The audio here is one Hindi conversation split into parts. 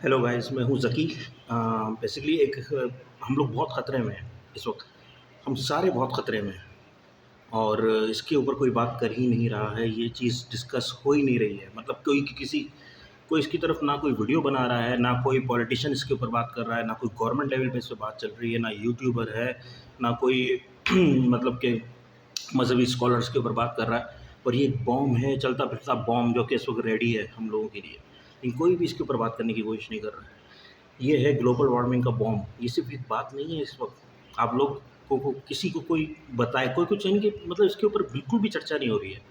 हेलो गाइस, मैं हूँ ज़की। बेसिकली हम लोग बहुत ख़तरे में हैं इस वक्त। हम सारे बहुत ख़तरे में हैं और इसके ऊपर कोई बात कर ही नहीं रहा है। ये चीज़ डिस्कस हो ही नहीं रही है। मतलब कोई इसकी तरफ ना कोई वीडियो बना रहा है, ना कोई पॉलिटिशियन इसके ऊपर बात कर रहा है, ना कोई गवर्नमेंट लेवल पे इस पे बात चल रही है, ना यूट्यूबर है, ना कोई मतलब कि मज़हबी स्कॉलर्स के ऊपर बात कर रहा है। और ये बॉम्ब है, चलता फिरता बॉम्ब, जो कि इस वक्त रेडी है हम लोगों के लिए, लेकिन कोई भी इसके ऊपर बात करने की कोशिश नहीं कर रहा है। ये है ग्लोबल वार्मिंग का बॉम्ब। ये सिर्फ़ एक बात नहीं है इस वक़्त। आप लोग को किसी को कोई बताए, कोई कुछ यानी कि मतलब इसके ऊपर बिल्कुल भी चर्चा नहीं हो रही है।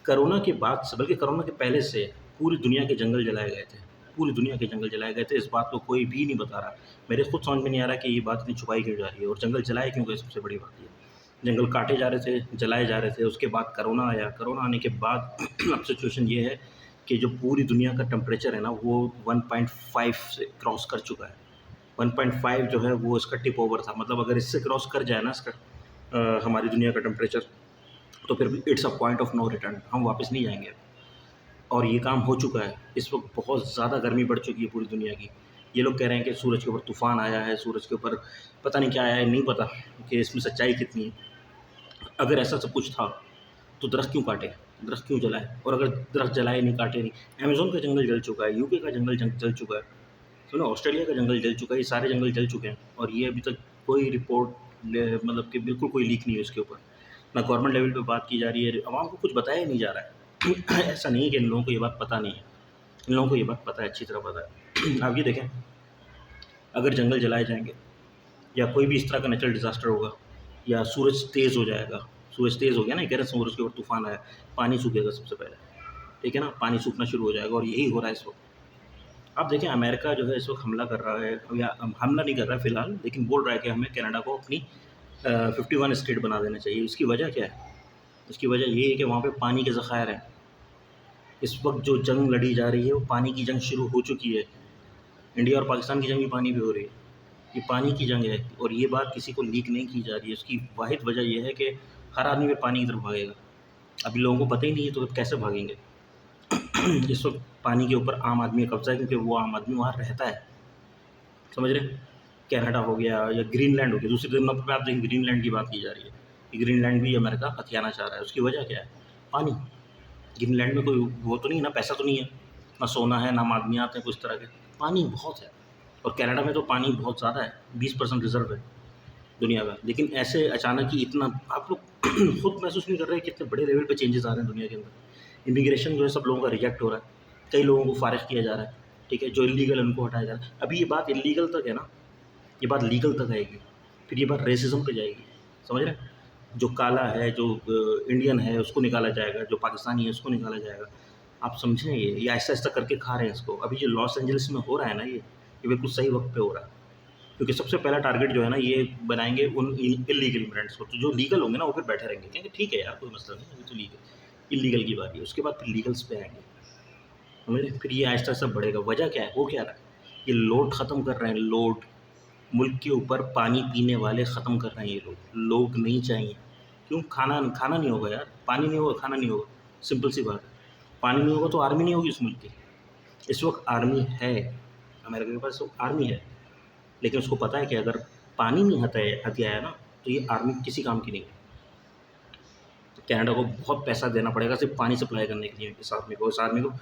कोरोना के बाद से, बल्कि कोरोना के पहले से पूरी दुनिया के जंगल जलाए गए थे। पूरी दुनिया के जंगल जलाए गए थे, इस बात को कोई भी नहीं बता रहा। मेरे खुद समझ में नहीं आ रहा कि ये बात इतनी छुपाई क्यों जा रही है और जंगल जलाए क्यों गए, सबसे बड़ी बात ये। जंगल काटे जा रहे थे, जलाए जा रहे थे, उसके बाद कोरोना आया। कोरोना आने के बाद अब सिचुएशन ये है कि जो पूरी दुनिया का टेम्परेचर है ना, वो 1.5 से क्रॉस कर चुका है। 1.5 जो है वो इसका टिप ओवर था। मतलब अगर इससे क्रॉस कर जाए ना इसका हमारी दुनिया का टेम्परेचर, तो फिर it's a point of no return, हम वापस नहीं जाएंगे। और ये काम हो चुका है। इस वक्त बहुत ज़्यादा गर्मी बढ़ चुकी है पूरी दुनिया की। ये लोग कह रहे हैं कि सूरज के ऊपर तूफ़ान आया है, सूरज के ऊपर पता नहीं क्या आया है, नहीं पता कि इसमें सच्चाई कितनी है। अगर ऐसा सब कुछ था तो दरख्त क्यों काटे, दरख्त क्यों जलाए? और अगर दरख्त जलाए नहीं, काटे नहीं, अमेज़न का जंगल जल चुका है, यूके का जंगल जल चुका है, सुनो ऑस्ट्रेलिया का जंगल जल चुका है, ये सारे जंगल जल चुके हैं और ये अभी तक कोई रिपोर्ट मतलब कि बिल्कुल कोई लीक नहीं है इसके ऊपर। ना गवर्नमेंट लेवल पे बात की जा रही है, आवाम को कुछ बताया ही नहीं जा रहा है। ऐसा नहीं है कि इन लोगों को ये बात पता नहीं है, इन लोगों को ये बात पता है, अच्छी तरह पता है। आप ये देखें, अगर जंगल जलाए जाएंगे या कोई भी इस तरह का नेचुरल डिज़ास्टर होगा या सूरज तेज़ हो जाएगा, सूरज तेज़ हो गया ना, कह रहे हैं सूरज के ऊपर तूफ़ान आया, पानी सूखेगा सबसे पहले, ठीक है ना? पानी सूखना शुरू हो जाएगा और यही हो रहा है इस वक्त। आप देखें, अमेरिका जो है इस वक्त हमला कर रहा है, या हमला नहीं कर रहा है फ़िलहाल, लेकिन बोल रहा है कि हमें कनाडा को अपनी 51 स्टेट बना देना चाहिए। इसकी वजह क्या है? इसकी वजह ये है कि वहाँ पे पानी के ज़ख़ायर हैं। इस वक्त जो जंग लड़ी जा रही है वो पानी की जंग शुरू हो चुकी है। इंडिया और पाकिस्तान की जंग भी पानी पे हो रही है। ये पानी की जंग है और ये बात किसी को लीक नहीं की जा रही है। उसकी वाहिद वजह ये है कि हर आदमी फिर पानी की तरफ भागेगा। अभी लोगों को पता ही नहीं है तो कैसे भागेंगे? इस वक्त पानी के ऊपर आम आदमी का कब्ज़ा है, क्योंकि वो आम आदमी वहाँ रहता है। समझ रहे हैं? कनाडा हो गया या ग्रीनलैंड हो गया, दूसरे नंबर पे आप देखें ग्रीनलैंड की बात की जा रही है कि ग्रीनलैंड भी अमेरिका हथियाना चाह रहा है। उसकी वजह क्या है? पानी। ग्रीनलैंड में कोई वो तो नहीं है ना, पैसा तो नहीं है, ना सोना है, ना मादनियात हैं कुछ तरह के। पानी बहुत है और कनाडा में तो पानी बहुत ज़्यादा है, 20% रिज़र्व है दुनिया का। लेकिन ऐसे अचानक ही इतना आप लोग खुद महसूस नहीं कर रहे कितने बड़े लेवल पे चेंजेस आ रहे हैं दुनिया के अंदर। इमिग्रेशन जो है सब लोगों का रिजेक्ट हो रहा है, कई लोगों को फारिग किया जा रहा है, ठीक है? जो इल्लीगल है उनको हटाया जा रहा है। अभी ये बात इल्लीगल तक है ना, ये बात लीगल तक आएगी, फिर ये बात रेसिज़्म पे जाएगी। समझ रहे हैं? जो काला है, जो इंडियन है उसको निकाला जाएगा, जो पाकिस्तानी है उसको निकाला जाएगा। आप समझें, ये आहिस्ता-आहिस्ता करके खा रहे हैं इसको। अभी जो लॉस एंजलिस में हो रहा है ना, ये बिल्कुल सही वक़्त पे हो रहा है। क्योंकि सबसे पहला टारगेट जो है ना, ये बनाएँगे उन इल्लीगल इमिग्रेंट्स को। तो जो लीगल होंगे ना वो फिर बैठे रहेंगे, कहेंगे ठीक है यार, कोई मसला नहीं, अभी तो लीगल, इल्लीगल की बारी है। उसके बाद फिर लीगल्स पे आएँगे, समझ रहे हैं? फिर ये आहिस्ता-आहिस्ता बढ़ेगा। वजह क्या है? हो क्या रहा है? ये लोड ख़त्म कर रहे हैं, लोड। मुल्क के ऊपर पानी पीने वाले ख़त्म कर रहे हैं ये लोग। लोग नहीं चाहिए। क्यों? खाना खाना नहीं होगा यार, पानी नहीं होगा, खाना नहीं होगा, सिंपल सी बात है। पानी नहीं होगा तो आर्मी नहीं होगी उस मुल्क की। इस वक्त आर्मी है, अमेरिका के पास आर्मी है, लेकिन उसको पता है कि अगर पानी नहीं हथियाया ना, तो ये आर्मी किसी काम की नहीं है। तो कनाडा को बहुत पैसा देना पड़ेगा सिर्फ पानी सप्लाई करने के लिए इस आर्मी को। इस आर्मी को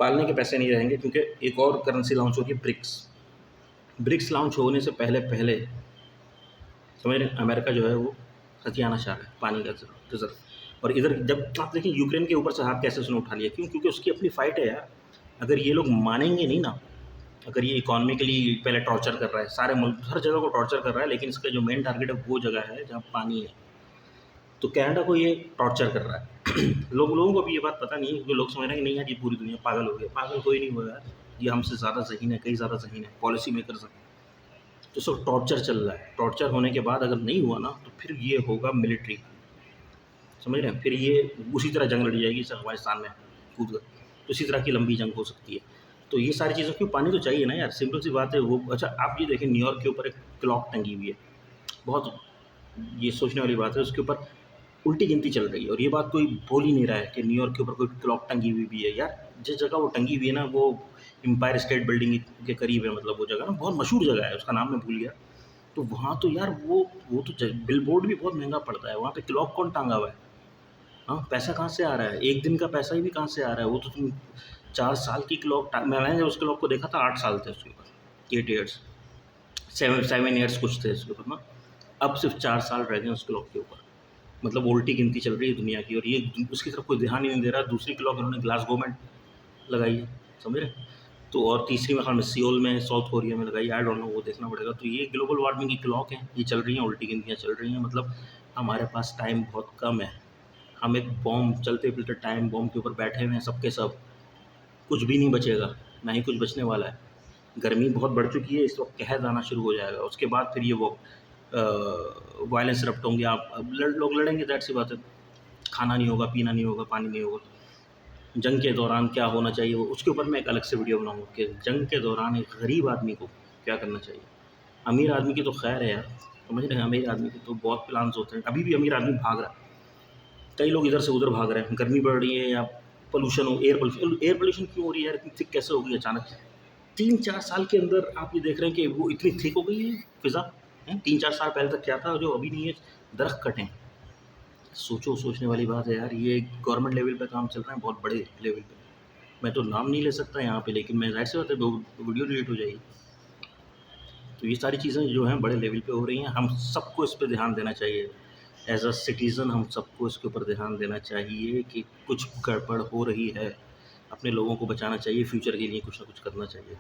पालने के पैसे नहीं रहेंगे, क्योंकि एक और करेंसी लॉन्च होगी, ब्रिक्स। ब्रिक्स लॉन्च होने से पहले पहले, समझ रहे हैं, अमेरिका जो है वो हथियाना चाह रहा है पानी का रिज़र्व। और इधर जब आप देखिए यूक्रेन के ऊपर से हाथ कैसे उसने उठा लिया, क्यों? क्योंकि उसकी अपनी फ़ाइट है यार। अगर ये लोग मानेंगे नहीं ना, अगर ये इकोनॉमिकली पहले टॉर्चर कर रहा है, सारे मुल्क हर जगह को टॉर्चर कर रहा है, लेकिन इसका जो मेन टारगेट है वो जगह है जहाँ पानी है। तो कनाडा को ये टॉर्चर कर रहा है। लोगों को भी ये बात पता नहीं है, क्योंकि लोग समझ रहे हैं कि नहीं यार ये पूरी दुनिया पागल हो गई। पागल कोई नहीं हुआ यार, ये हमसे ज़्यादा ज़हीन है, कहीं ज़्यादा ज़हीन है, पॉलिसी मेकर्स हैं। तो सब टॉर्चर चल रहा है। टॉर्चर होने के बाद अगर नहीं हुआ ना, तो फिर ये होगा मिलिट्री, समझ रहे हैं? फिर ये उसी तरह जंग लड़ी जाएगी जैसे अफ़गानिस्तान में कूद कर, तो इसी तरह की लंबी जंग हो सकती है। तो ये सारी चीज़ों क्यों, पानी तो चाहिए ना यार, सिंपल सी बात है वो। अच्छा आप ये देखें, न्यूयॉर्क के ऊपर एक क्लॉक टंगी हुई है, बहुत ये सोचने वाली बात है। उसके ऊपर उल्टी गिनती चल रही है और ये बात कोई बोल ही नहीं रहा है कि न्यूयॉर्क के ऊपर कोई क्लॉक टंगी हुई भी है। यार जिस जगह वो टंगी हुई है ना, वो एम्पायर स्टेट बिल्डिंग के करीब है, मतलब वो जगह ना बहुत मशहूर जगह है, उसका नाम मैं भूल गया। तो वहाँ तो यार वो तो बिलबोर्ड भी बहुत महंगा पड़ता है, वहाँ पे क्लॉक कौन टांगा हुआ है? हाँ, पैसा कहाँ से आ रहा है? एक दिन का पैसा ही भी कहाँ से आ रहा है? वो तो तुम 4 साल की क्लॉक, मैंने जब उस क्लॉक को देखा था 8 साल थे उसके ऊपर, 8 ईयर्स, 7 ईयर्स कुछ थे उसके ऊपर ना। अब सिर्फ 4 साल रह गए उस क्लॉक के ऊपर। मतलब उल्टी गिनती चल रही है दुनिया की, और ये उसकी तरफ कोई ध्यान ही नहीं दे रहा। दूसरी क्लॉक इन्होंने ग्लासगो में लगाई है, समझ रहे? तो और तीसरी मेरे ख्याल में सियोल में, साउथ कोरिया में लगाई, आई डोंट नो, वो देखना पड़ेगा। तो ये ग्लोबल वार्मिंग की क्लॉक है, ये चल रही हैं, उल्टी गिनतियाँ चल रही हैं। मतलब हमारे पास टाइम बहुत कम है। हम एक बॉम्ब, चलते फिरते टाइम बॉम्ब के ऊपर बैठे हुए हैं सब के सब। कुछ भी नहीं बचेगा, ना ही कुछ बचने वाला है। गर्मी बहुत बढ़ चुकी है, इस वक्त कहर आना शुरू हो जाएगा। उसके बाद फिर ये वो वायलेंस रप्ट होंगे, आप अब लोग लड़ेंगे, दैट सी बात है। खाना नहीं होगा, पीना नहीं होगा, पानी नहीं होगा। जंग के दौरान क्या होना चाहिए, वो उसके ऊपर मैं एक अलग से वीडियो बनाऊँगा कि जंग के दौरान एक गरीब आदमी को क्या करना चाहिए। अमीर आदमी की तो खैर है यार, समझ रहे हैं? अमीर आदमी के तो बहुत प्लान्स होते हैं। अभी भी अमीर आदमी भाग रहा है, कई लोग इधर से उधर भाग रहे हैं। गर्मी बढ़ रही है या पोल्यूशन हो, एयर पोल्यूशन क्यों हो रही है यार? इतनी थिक कैसे हो गई अचानक? 3-4 साल के अंदर आप ये देख रहे हैं कि वो इतनी थिक हो गई है फ़िज़ा, हैं? 3-4 साल पहले तक क्या था जो अभी नहीं है? दरख़्त कटें। सोचो, सोचने वाली बात है यार। ये गवर्नमेंट लेवल पे काम चल रहा है, बहुत बड़े लेवल पे। मैं तो नाम नहीं ले सकता यहाँ पे, लेकिन मैं ज़ाहिर सी बात है वीडियो डिलीट हो जाएगी। तो ये सारी चीज़ें जो हैं बड़े लेवल पे हो रही हैं, हम सबको इस पे ध्यान देना चाहिए। एज़ अ सिटीज़न हम सबको इसके ऊपर ध्यान देना चाहिए कि कुछ गड़बड़ हो रही है, अपने लोगों को बचाना चाहिए, फ्यूचर के लिए कुछ ना कुछ करना चाहिए।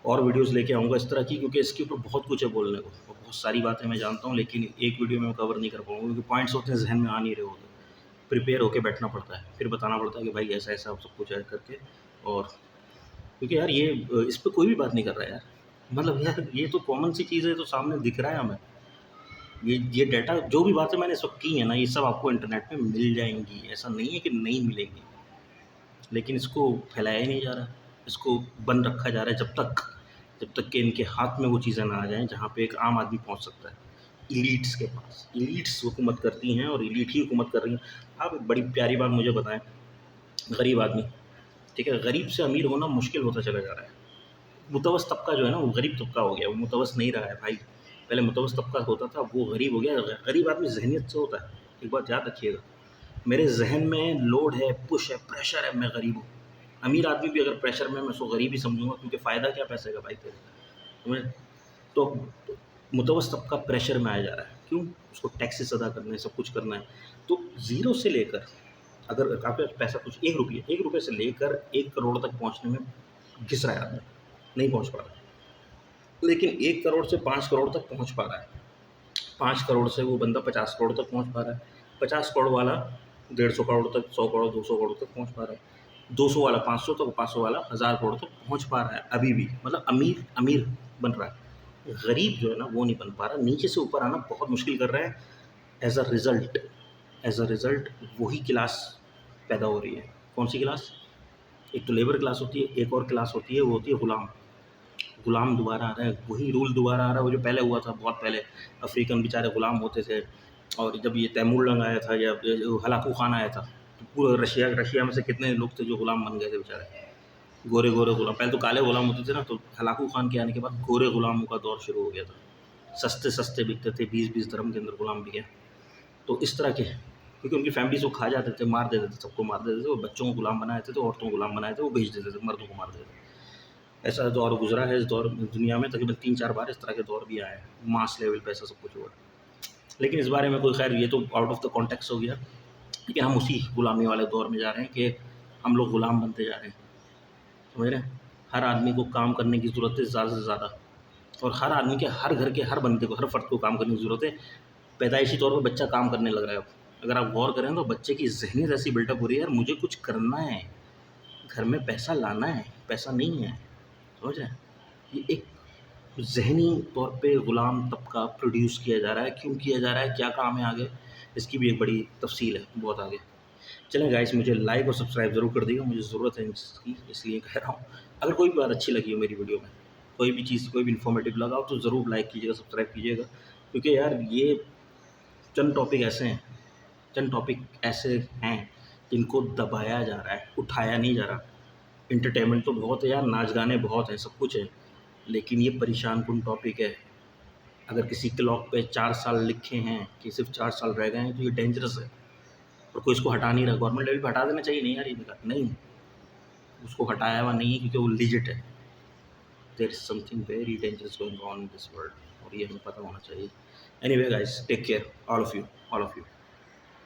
और वीडियोज़ लेके आऊँगा इस तरह की, क्योंकि इसके ऊपर बहुत कुछ है बोलने को, और बहुत सारी बातें मैं जानता हूँ, लेकिन एक वीडियो में मैं कवर नहीं कर पाऊँगा, क्योंकि पॉइंट्स होते हैं ज़हन में आ नहीं रहे होते। प्रिपेयर होके बैठना पड़ता है, फिर बताना पड़ता है कि भाई ऐसा-ऐसा सब कुछ ऐड करके। और क्योंकि यार ये इस पे कोई भी बात नहीं कर रहा है यार। मतलब यार ये तो कॉमन सी चीज़ है, तो सामने दिख रहा है हमें। ये डाटा, जो भी बातें मैंने इस वक़्त की हैं ना, ये सब आपको इंटरनेट पे मिल जाएँगी, ऐसा नहीं है कि नहीं मिलेंगी। लेकिन इसको फैलाया ही नहीं जा रहा, इसको बंद रखा जा रहा है जब तक कि इनके हाथ में वो चीज़ें ना आ जाएँ जहाँ पे एक आम आदमी पहुँच सकता है। एलीट्स के पास, एलीट्स हुकूमत करती हैं और एलीट ही हुकूमत कर रही हैं। आप एक बड़ी प्यारी बात मुझे बताएँ, गरीब आदमी, ठीक है? गरीब से अमीर होना मुश्किल होता चला जा रहा है। मुतवस तबका जो है ना, वो गरीब तबका हो गया, वो मुतवस नहीं रहा है भाई। पहले मुतवस तबका होता था, वो गरीब हो गया। गरीब आदमी ज़हनियत से होता है, एक बात याद रखिएगा। मेरे ज़हन में लोड है, पुश है, प्रेशर है, मैं गरीब हूँ। अमीर आदमी भी अगर प्रेशर में, मैं उसको गरीब ही समझूँगा, क्योंकि फ़ायदा क्या पैसे का भाई तेरे, समझे? तो मुतवस तबका प्रेशर में आया जा रहा है, क्यों? उसको टैक्सेस अदा करने हैं, सब कुछ करना है। तो ज़ीरो से लेकर, अगर आपके पास पैसा कुछ ₹1 से लेकर 1 करोड़ तक पहुँचने में घिस रहा है आदमी, नहीं पहुँच पा रहा है। लेकिन 1 करोड़ से 5 करोड़ तक पहुँच पा रहा है। 5 करोड़ से वो बंदा 50 करोड़ तक पहुँच पा रहा है। 50 करोड़ वाला 150 करोड़ तक, 100 करोड़, 200 करोड़ तक पहुँच पा रहा है। 200 वाला 500 तक, 500 वाला 1000 करोड़ तक पहुँच पा रहा है अभी भी। मतलब अमीर अमीर बन रहा है। गरीब जो है ना, वो नहीं बन पा रहा। नीचे से ऊपर आना बहुत मुश्किल कर रहा है। एज़ अ रिज़ल्ट वही क्लास पैदा हो रही है। कौन-सी क्लास? एक तो लेबर क्लास होती है, एक और क्लास होती है, वो होती है गुलाम। गुलाम दोबारा आ रहा है, वही रूल दोबारा आ रहा है, वो जो पहले हुआ था बहुत पहले। अफ़्रीकन बेचारे गुलाम होते थे, और जब ये तैमूर लंग आया था, या ये जो हलाकू खान आया था, तो पूरा रशिया रशिया में से कितने लोग थे जो गुलाम बन गए थे बेचारे। गोरे-गोरे गुलाम, पहले तो काले गुलाम होते थे ना, तो हलाकू खान के आने के बाद गोरे गुलामों का दौर शुरू हो गया था। सस्ते-सस्ते बिकते थे, 20-20 दिरहम के अंदर गुलाम बिके। तो इस तरह के, क्योंकि उनकी फैमिलीज़ को खा जाते थे, मार देते थे, सबको मार देते थे, और बच्चों को गुलाम बनाए थे, तो औरतों को गुलाम बनाए थे, वो बेच देते थे, मर्दों को मार देते थे। ऐसा दौर गुज़रा है। इस दौर दुनिया में तकरीबन 3-4 बार इस तरह के दौर भी आए हैं, मास लेवल पे ऐसा सब कुछ हुआ है। लेकिन इस बारे में कोई, खैर ये तो आउट ऑफ द कॉन्टेक्स्ट हो गया, लेकिन हम उसी गुलामी वाले दौर में जा रहे हैं कि हम लोग गुलाम बनते जा रहे हैं, समझ रहे हैं? हर आदमी को काम करने की ज़रूरत है ज़्यादा से ज़्यादा, और हर आदमी के, हर घर के हर बंदे को, हर फ़र्द को काम करने की ज़रूरत है। पैदाइशी तौर पे बच्चा काम करने लग रहा है अब। अगर आप गौर करें तो बच्चे की ज़हनियत ऐसी बिल्डअप हो रही है, यार मुझे कुछ करना है, घर में पैसा लाना है, पैसा नहीं है, समझ रहे हैं? ये एक ज़हनी तौर पे ग़ुलाम तबका प्रोड्यूस किया जा रहा है। क्यों किया जा रहा है, क्या काम है आगे, इसकी भी एक बड़ी तफ़सील है, बहुत आगे। चलें गाइस, मुझे लाइक और सब्सक्राइब ज़रूर कर दीजिएगा, मुझे ज़रूरत है इसकी, इसलिए कह रहा हूँ। अगर कोई भी बात अच्छी लगी हो मेरी वीडियो में, कोई भी चीज़, कोई भी इन्फॉर्मेटिव लगा हो, तो ज़रूर लाइक कीजिएगा, सब्सक्राइब कीजिएगा, क्योंकि यार ये चंद टॉपिक ऐसे हैं, चंद टॉपिक ऐसे हैं जिनको दबाया जा रहा है, उठाया नहीं जा रहा। एंटरटेनमेंट तो बहुत है यार, नाच गाने बहुत हैं, सब कुछ है, लेकिन ये परेशान कुन टॉपिक है। अगर किसी क्लॉक पे 4 साल लिखे हैं कि सिर्फ़ 4 साल रह गए हैं, तो ये डेंजरस है और कोई इसको हटा नहीं रहा। गवर्नमेंट लेवल पे हटा देना चाहिए, नहीं यार ये बेकार नहीं, उसको हटाया हुआ नहीं है क्योंकि वो लीजिट है। There is something very dangerous going on in this world और ये हमें पता होना चाहिए। Anyway guys, take care all of you, all of you.